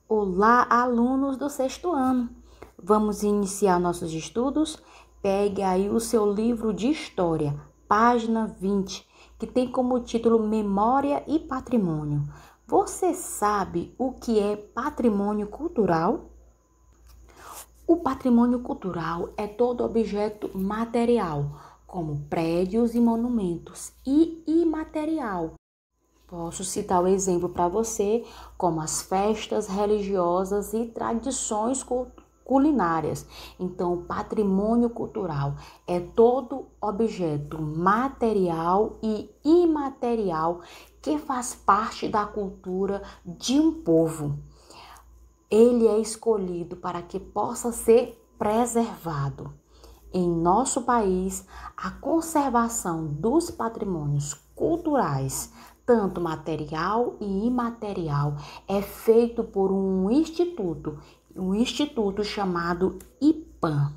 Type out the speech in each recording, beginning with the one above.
Olá, alunos do sexto ano! Vamos iniciar nossos estudos? Pegue aí o seu livro de História, página 20, que tem como título Memória e Patrimônio. Você sabe o que é patrimônio cultural? O patrimônio cultural é todo objeto material, como prédios e monumentos, e imaterial. Posso citar o exemplo para você, como as festas religiosas e tradições culinárias. Então, o patrimônio cultural é todo objeto material e imaterial que faz parte da cultura de um povo. Ele é escolhido para que possa ser preservado. Em nosso país, a conservação dos patrimônios culturais, tanto material e imaterial, é feito por um instituto chamado IPAM,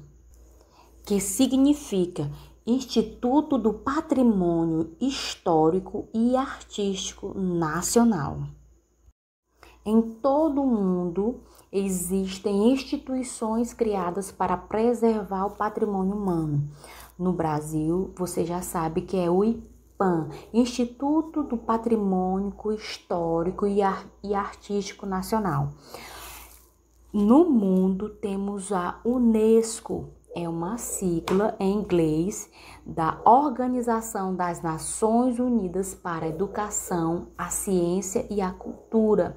que significa Instituto do Patrimônio Histórico e Artístico Nacional. Em todo o mundo, existem instituições criadas para preservar o patrimônio humano. No Brasil, você já sabe que é o IPAM, Instituto do Patrimônio Histórico e Artístico Nacional. No mundo, temos a Unesco, é uma sigla em inglês da Organização das Nações Unidas para a Educação, a Ciência e a Cultura.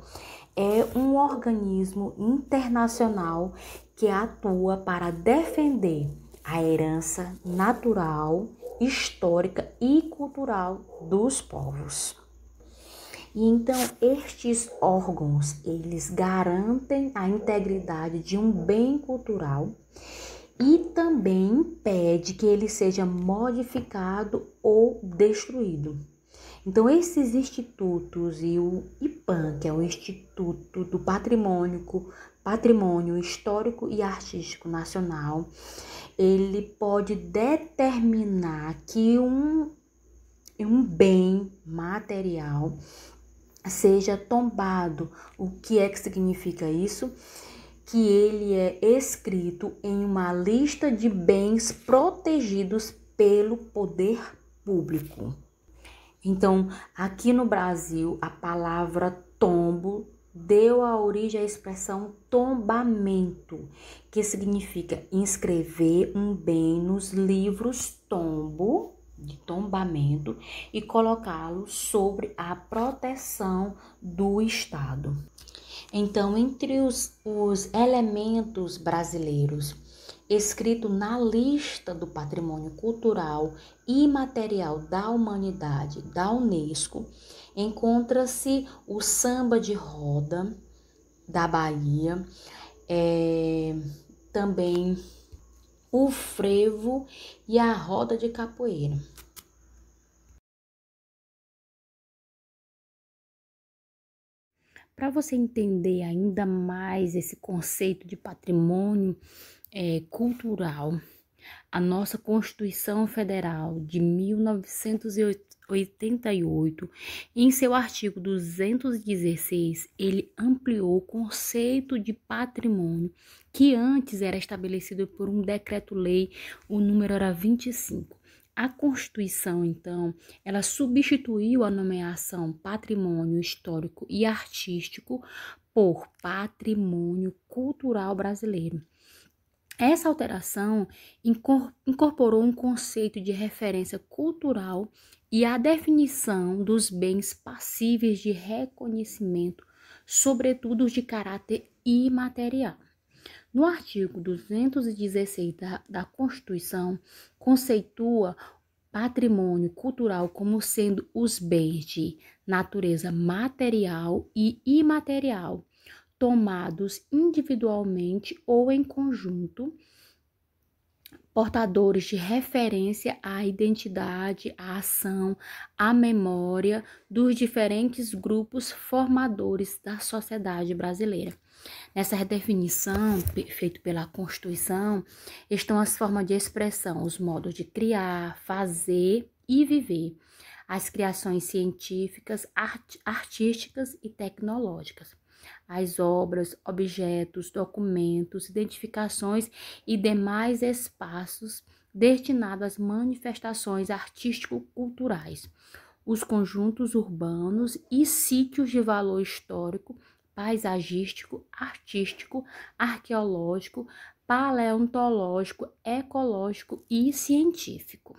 É um organismo internacional que atua para defender a herança natural, histórica e cultural dos povos. E então, estes órgãos, eles garantem a integridade de um bem cultural e também impede que ele seja modificado ou destruído. Então, esses institutos e o IPAM, que é o Instituto do Patrimônio Histórico e Artístico Nacional, ele pode determinar que um bem material seja tombado. O que é que significa isso? Que ele é escrito em uma lista de bens protegidos pelo poder público. Então, aqui no Brasil, a palavra tombo deu a origem à expressão tombamento, que significa inscrever um bem nos livros tombo, de tombamento, e colocá-lo sobre a proteção do Estado. Então, entre os elementos brasileiros escrito na lista do patrimônio cultural e imaterial da humanidade da Unesco, encontra-se o samba de roda da Bahia, também o frevo e a roda de capoeira. Para você entender ainda mais esse conceito de patrimônio cultural, a nossa Constituição Federal de 1988, em seu artigo 216, ele ampliou o conceito de patrimônio, que antes era estabelecido por um decreto-lei, o número era 25. A Constituição, então, ela substituiu a nomeação patrimônio histórico e artístico por patrimônio cultural brasileiro. Essa alteração incorporou um conceito de referência cultural e a definição dos bens passíveis de reconhecimento, sobretudo os de caráter imaterial. No artigo 216 da Constituição, conceitua patrimônio cultural como sendo os bens de natureza material e imaterial, tomados individualmente ou em conjunto, portadores de referência à identidade, à ação, à memória dos diferentes grupos formadores da sociedade brasileira. Nessa redefinição feita pela Constituição, estão as formas de expressão, os modos de criar, fazer e viver, as criações científicas, artísticas e tecnológicas. as obras, objetos, documentos, identificações e demais espaços destinados às manifestações artístico-culturais, os conjuntos urbanos e sítios de valor histórico, paisagístico, artístico, arqueológico, paleontológico, ecológico e científico.